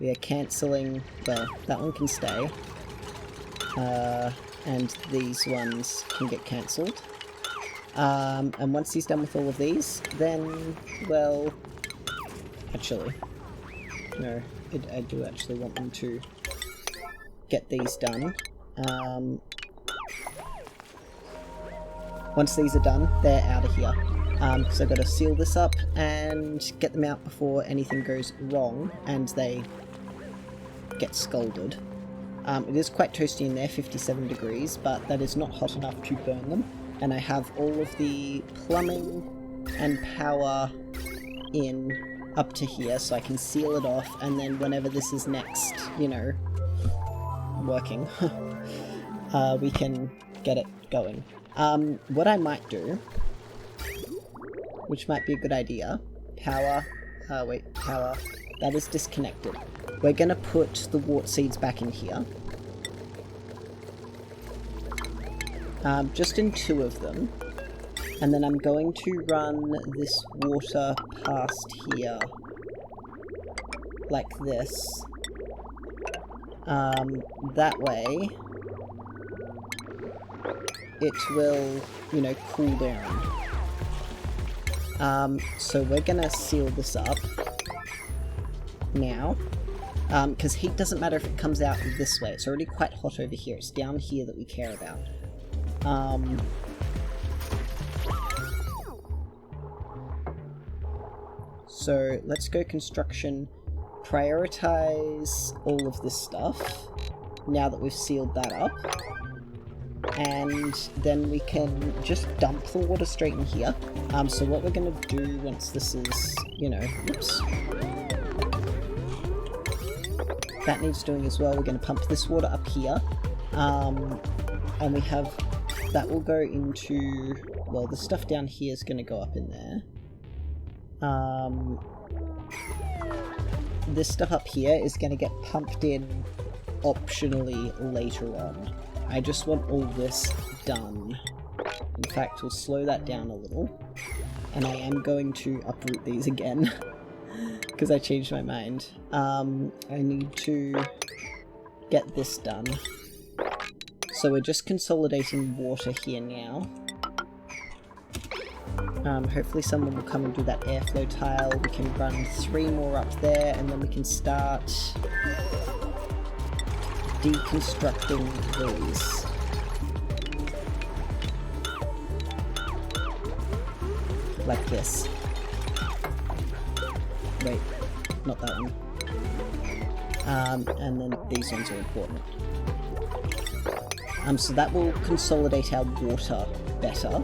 we are cancelling... Well, that one can stay. And these ones can get cancelled. And once he's done with all of these, then, well... Actually, no, I do actually want them to get these done. Once these are done, they're out of here. So I've got to seal this up and get them out before anything goes wrong and they get scalded. It is quite toasty in there, 57 degrees, but that is not hot enough to burn them. And I have all of the plumbing and power in up to here, so I can seal it off, and then whenever this is next, you know, working, we can get it going. What I might do, which might be a good idea, power, power, that is disconnected. We're gonna put the wart seeds back in here. Just in 2 of them. And then I'm going to run this water past here. Like this. That way, it will, you know, cool down. So we're gonna seal this up now. Because heat doesn't matter if it comes out this way. It's already quite hot over here. It's down here that we care about. So let's go construction, prioritize all of this stuff now that we've sealed that up, and then we can just dump the water straight in here. So what we're going to do once this is, you know, oops, that needs doing as well. We're going to pump this water up here, and we have, that will go into, well, the stuff down here is going to go up in there. This stuff up here is going to get pumped in optionally later on. I just want all this done. In fact, we'll slow that down a little. And I am going to uproot these again. Because I changed my mind. I need to get this done. So we're just consolidating water here now. Hopefully someone will come and do that airflow tile. We can run 3 more up there, and then we can start deconstructing these. Like this. Wait, not that one. And then these ones are important. So that will consolidate our water better.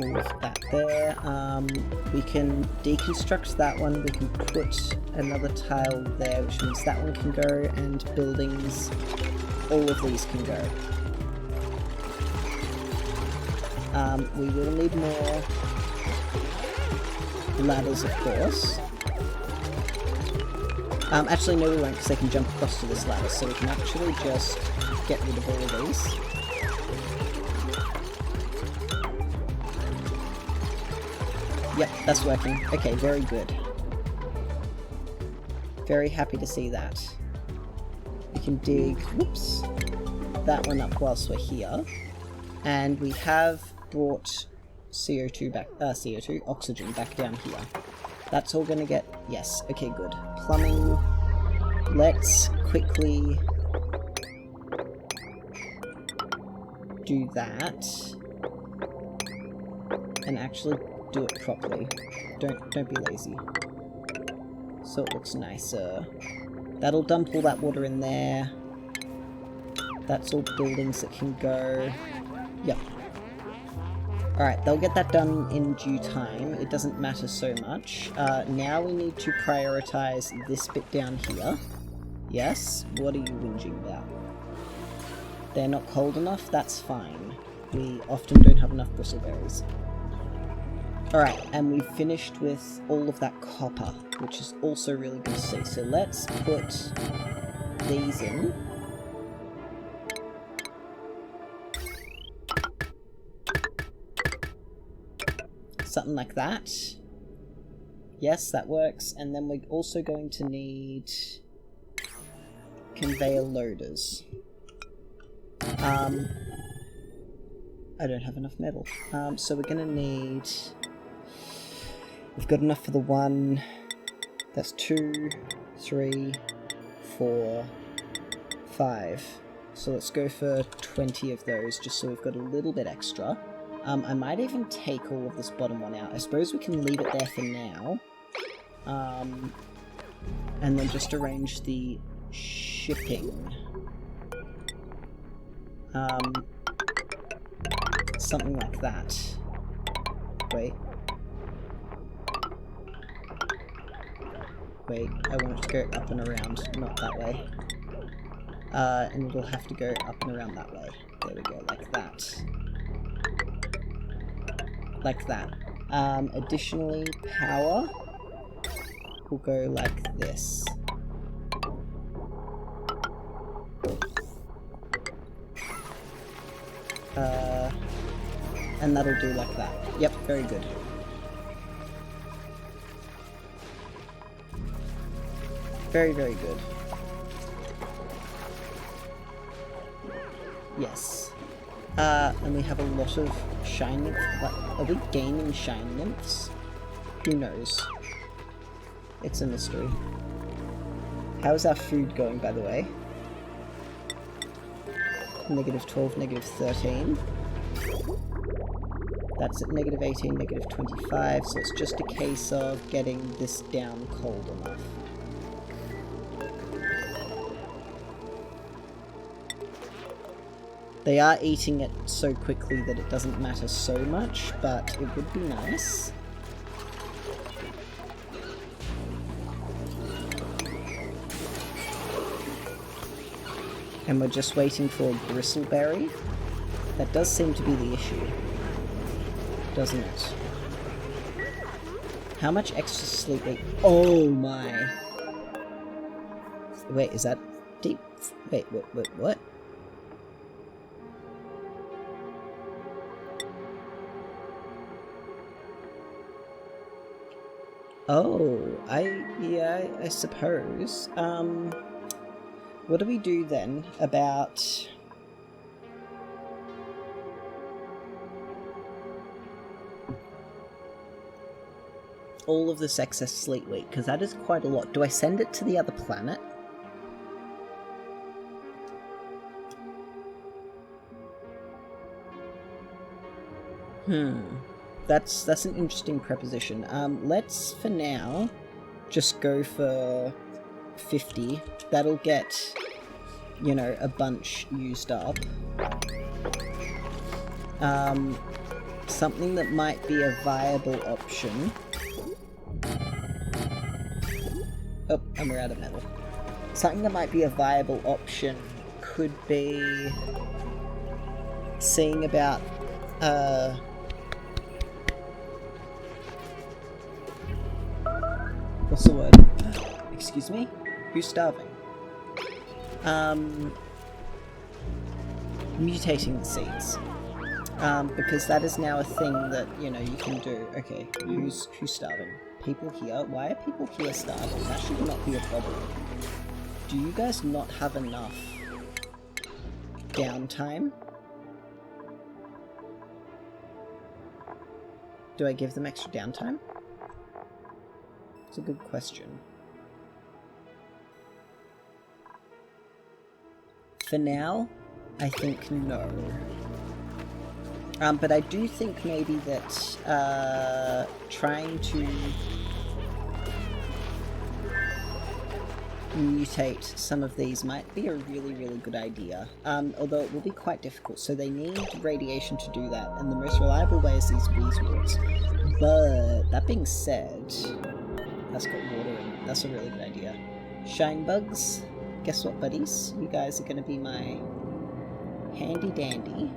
All of that there. We can deconstruct that one. We can put another tile there, which means that one can go, and buildings, all of these can go. We will need more ladders, of course. Actually, no, we won't, because they can jump across to this ladder, so we can actually just get rid of all of these. Yep, that's working. Okay, very good. Very happy to see that. We can dig, whoops, that one up whilst we're here. And we have brought CO2 back, oxygen back down here. That's all gonna get, yes, okay, good. Plumbing, let's quickly do that. And actually do it properly. Don't be lazy. So it looks nicer. That'll dump all that water in there. That's all buildings that can go. Yep. Alright, they'll get that done in due time. It doesn't matter so much. Now we need to prioritize this bit down here. Yes? What are you whinging about? They're not cold enough? That's fine. We often don't have enough bristleberries. Alright, and we've finished with all of that copper, which is also really good to see. So let's put these in. Something like that. Yes, that works. And then we're also going to need conveyor loaders. I don't have enough metal. So we're gonna need... We've got enough for the one. That's 2, 3, 4, 5. So let's go for 20 of those, just so we've got a little bit extra. I might even take all of this bottom one out. I suppose we can leave it there for now. And then just arrange the shipping. Something like that. Wait. Wait, I want it to go up and around, not that way. And it'll have to go up and around that way. There we go, like that. Like that. Additionally, power will go like this. And that'll do like that. Yep, very good. Very, very good. Yes. And we have a lot of shine nymphs. Are we gaining shine nymphs? Who knows? It's a mystery. How's our food going, by the way? -12, -13. That's at -18, -25, so it's just a case of getting this down cold enough. They are eating it so quickly that it doesn't matter so much, but it would be nice. And we're just waiting for a bristleberry. That does seem to be the issue, doesn't it? How much extra sleep? Oh my! Wait, is that deep? Wait, what? Oh, I suppose. What do we do then about... all of this excess sleet wheat? Because that is quite a lot. Do I send it to the other planet? That's an interesting preposition. Let's, for now, just go for 50. That'll get, you know, a bunch used up. Something that might be a viable option. Oh, and we're out of metal. Something that might be a viable option could be seeing about, what's the word? Excuse me? Who's starving? Mutating the seeds. Because that is now a thing that, you know, you can do. Okay, who's starving? People here? Why are people here starving? That should not be a problem. Do you guys not have enough downtime? Do I give them extra downtime? It's a good question. For now, I think no. But I do think maybe that trying to mutate some of these might be a really, really good idea. Although it will be quite difficult. So they need radiation to do that, and the most reliable way is these beeswax. But that being said, that's got water in it. That's a really good idea. Shine bugs. Guess what, buddies? You guys are going to be my handy dandy.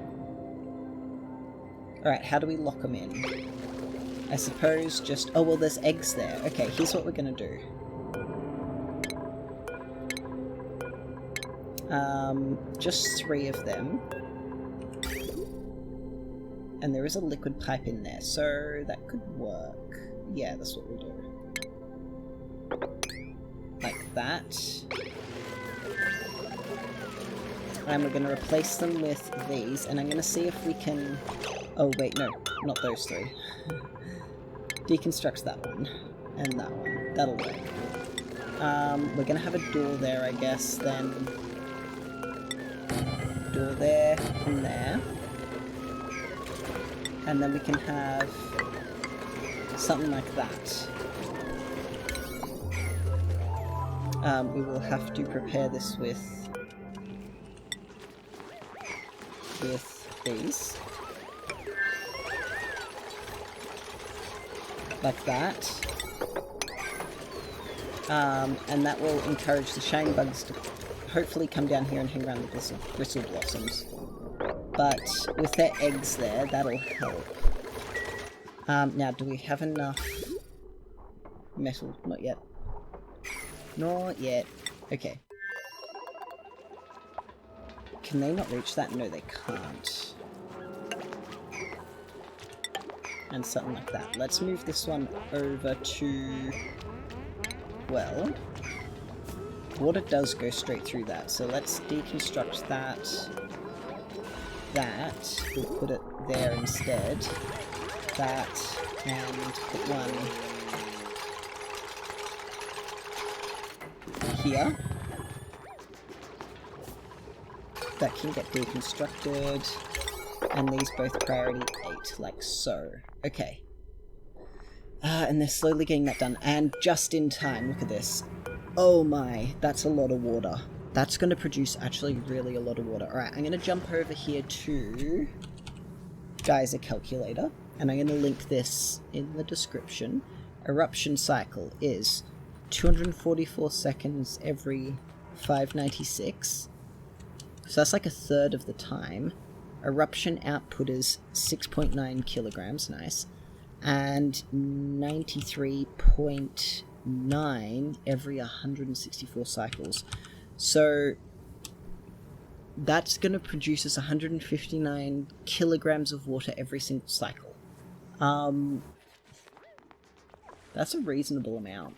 Alright, how do we lock them in? I suppose just... Oh, well, there's eggs there. Okay, here's what we're gonna do. Just 3 of them. And there is a liquid pipe in there, so that could work. Yeah, that's what we'll do. Like that. And we're going to replace them with these, and I'm going to see if we can... Oh, wait, no, not those 3. Deconstruct that one, and that one. That'll work. We're going to have a door there, I guess, then... Door there, and there. And then we can have something like that. We will have to prepare this with these. Like that. And that will encourage the shine bugs to hopefully come down here and hang around the bristle blossoms. But with their eggs there, that'll help. Now, do we have enough metal? Not yet. Not yet. Okay. Can they not reach that? No, they can't. And something like that. Let's move this one over to... Well... Water does go straight through that, so let's deconstruct that. That, we'll put it there instead. That, and put one here. That can get deconstructed. And these both priority 8, like so. Okay. And they're slowly getting that done. And just in time, look at this. Oh my, that's a lot of water. That's going to produce actually really a lot of water. Alright, I'm going to jump over here to geyser calculator. And I'm going to link this in the description. Eruption cycle is 244 seconds every 596. So that's like a third of the time. Eruption output is 6.9 kilograms, nice. And 93.9 every 164 cycles. So that's going to produce us 159 kilograms of water every single cycle. That's a reasonable amount.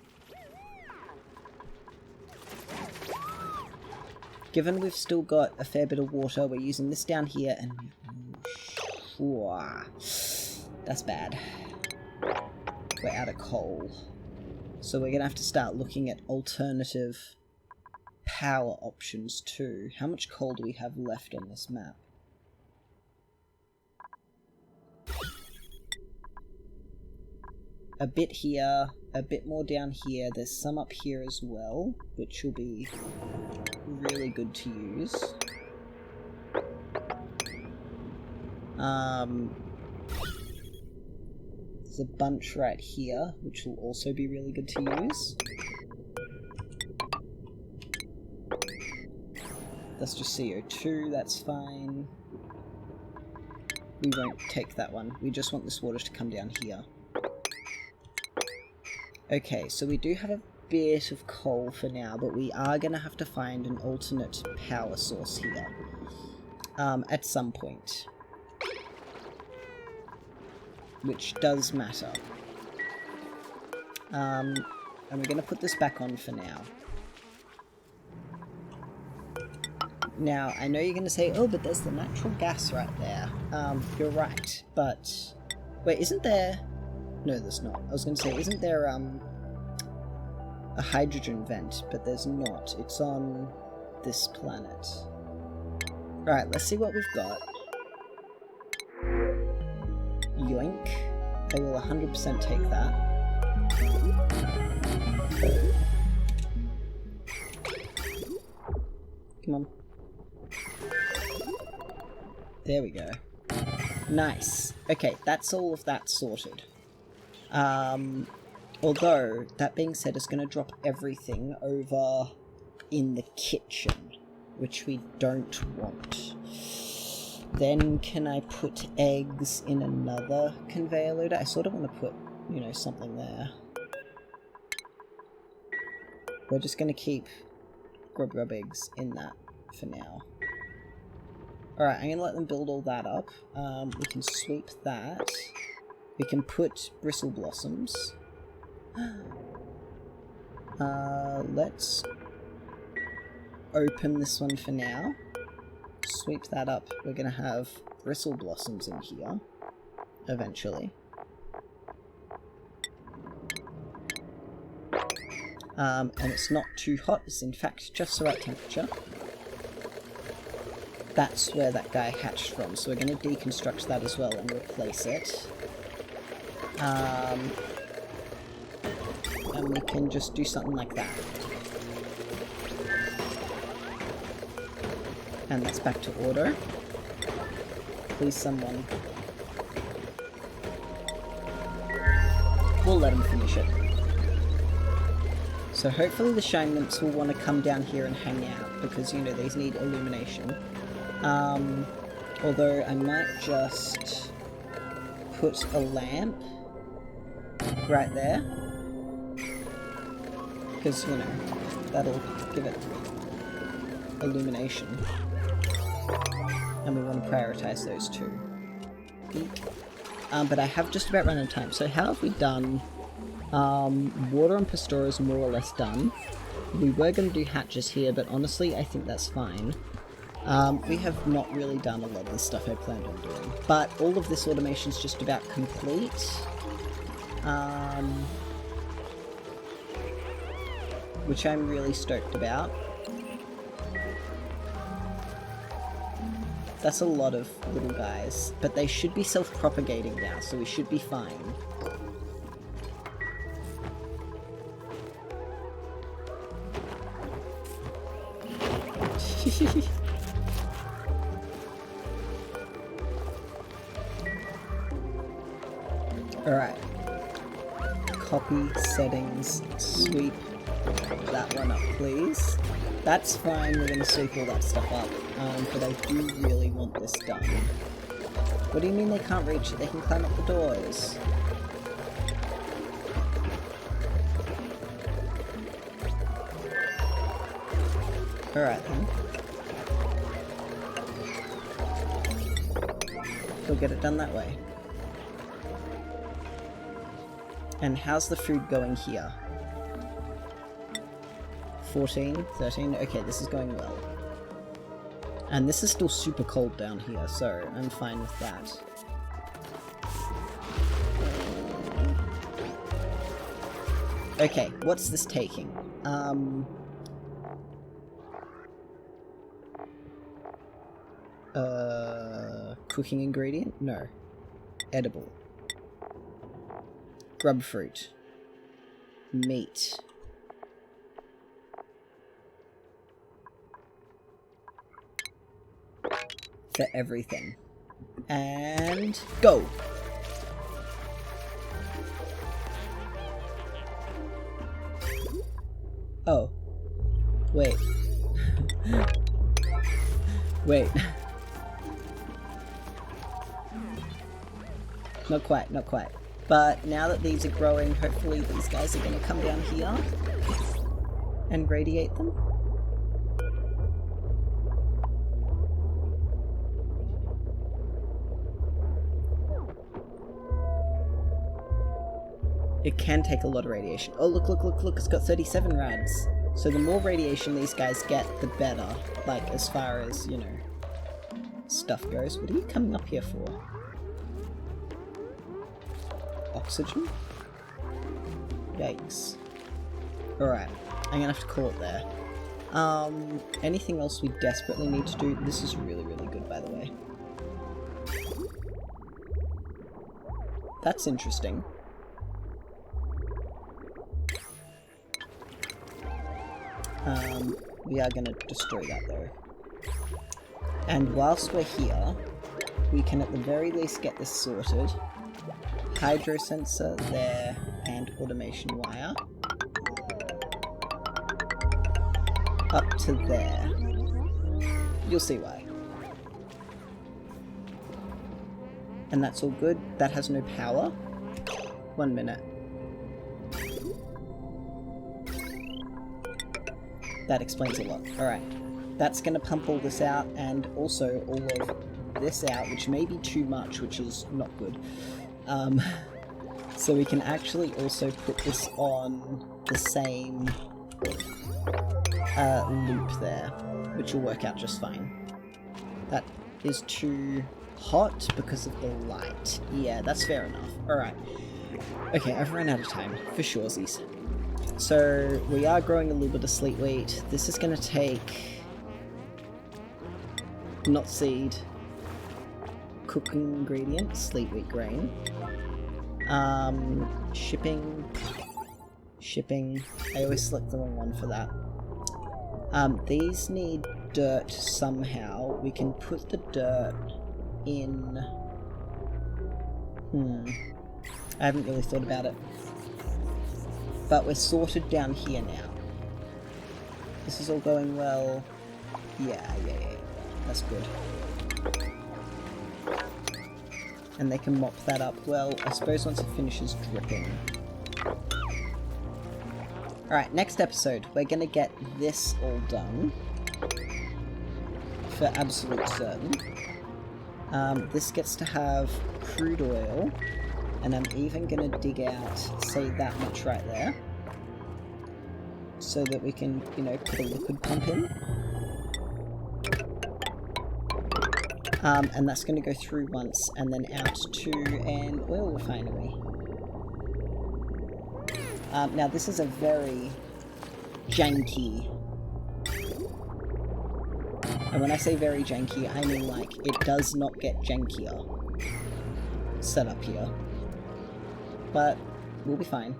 Given we've still got a fair bit of water, we're using this down here and... That's bad. We're out of coal. So we're going to have to start looking at alternative power options too. How much coal do we have left on this map? A bit here, a bit more down here. There's some up here as well, which will be really good to use. There's a bunch right here, which will also be really good to use. That's just CO2, that's fine. We won't take that one. We just want this water to come down here. Okay, so we do have a bit of coal for now, but we are going to have to find an alternate power source here. At some point. Which does matter. And we're going to put this back on for now. Now, I know you're going to say, oh, but there's the natural gas right there. You're right, but... Wait, isn't there... No, there's not. I was going to say, isn't there, a hydrogen vent? But there's not. It's on this planet. Right, let's see what we've got. Yoink. I will 100% take that. Come on. There we go. Nice. Okay, that's all of that sorted. Although, that being said, it's going to drop everything over in the kitchen, which we don't want. Then can I put eggs in another conveyor loader? I sort of want to put, you know, something there. We're just going to keep grub eggs in that for now. Alright, I'm going to let them build all that up. We can sweep that. We can put bristle blossoms. Let's open this one for now. Sweep that up. We're going to have bristle blossoms in here eventually. And it's not too hot. It's in fact just the right temperature. That's where that guy hatched from, so we're going to deconstruct that as well and replace it. And we can just do something like that. And that's back to order. Please, someone. We'll let him finish it. So hopefully the shine nymphs will want to come down here and hang out, because, you know, these need illumination. Although I might just put a lamp right there, because, you know, that'll give it illumination. And we want to prioritize those two. Eek. But I have just about run out of time. So how have we done? Water on Pastora is more or less done. We were going to do hatches here, but honestly, I think that's fine. We have not really done a lot of the stuff I planned on doing. But all of this automation is just about complete. Which I'm really stoked about. That's a lot of little guys, but they should be self-propagating now, so we should be fine. Alright. Copy settings, sweep that one up, please. That's fine, we're going to sweep all that stuff up, but I do really want this done. What do you mean they can't reach it? They can climb up the doors. Alright then. We'll get it done that way. And how's the food going here? 14, 13, okay, this is going well. And this is still super cold down here, so I'm fine with that. Okay, what's this taking? Cooking ingredient? No. Edible. Grub fruit. Meat. For everything. And go! Oh. Wait. Wait. Not quite, not quite. But now that these are growing, hopefully these guys are going to come down here and radiate them. It can take a lot of radiation. Oh, look, look, look, look, it's got 37 rads. So the more radiation these guys get, the better. Like, as far as, you know, stuff goes. What are you coming up here for? Oxygen? Yikes. Alright, I'm gonna have to call it there. Anything else we desperately need to do? This is really, really good, by the way. That's interesting. We are gonna destroy that though. And whilst we're here, we can at the very least get this sorted. Hydro sensor there, and automation wire. Up to there. You'll see why. And that's all good. That has no power. 1 minute. That explains a lot. Alright. That's going to pump all this out, and also all of this out, which may be too much, which is not good. So we can actually also put this on the same loop there, which will work out just fine. That is too hot because of the light. Yeah, that's fair enough. Alright. Okay, I've run out of time, for surezies. So, we are growing a little bit of sleet wheat. This is going to take... not seed. Cooking ingredients, sleet wheat grain. Shipping. I always select the wrong one for that. These need dirt somehow. We can put the dirt in... I haven't really thought about it. But we're sorted down here now. This is all going well. Yeah. That's good. And they can mop that up well, I suppose, once it finishes dripping. Alright, next episode, we're gonna get this all done. For absolute certain. This gets to have crude oil, and I'm even gonna dig out, say, that much right there. So that we can, you know, put a liquid pump in. And that's going to go through once, and then out to an oil refinery. Now this is a very janky, and when I say very janky, I mean like it does not get jankier set up here, but we'll be fine.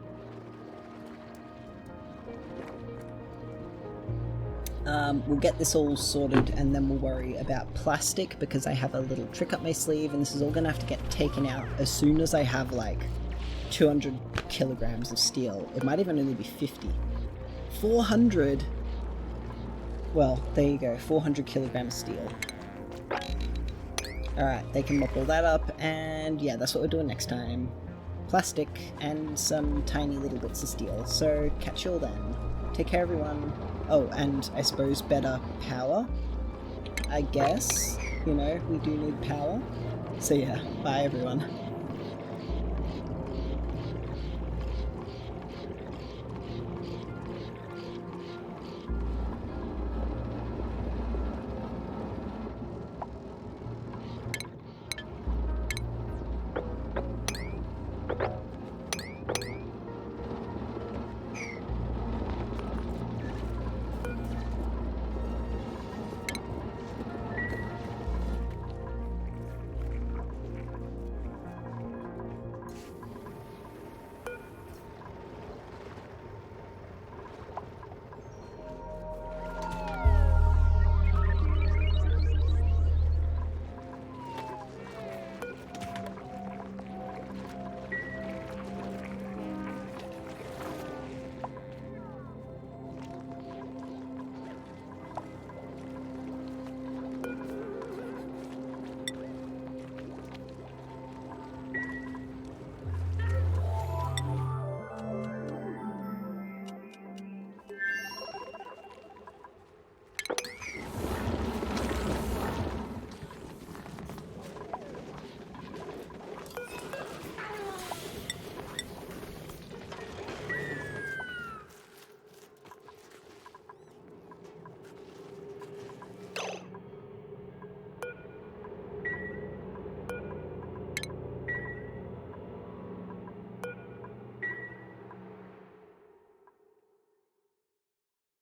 We'll get this all sorted, and then we'll worry about plastic, because I have a little trick up my sleeve, and this is all going to have to get taken out as soon as I have like 200 kilograms of steel. It might even only be 50. 400! Well, there you go, 400 kilograms steel. Alright, they can mop all that up, and yeah, that's what we're doing next time. Plastic, and some tiny little bits of steel. So, catch you all then. Take care, everyone. Oh, and I suppose better power, I guess. You know, we do need power. So yeah, bye everyone.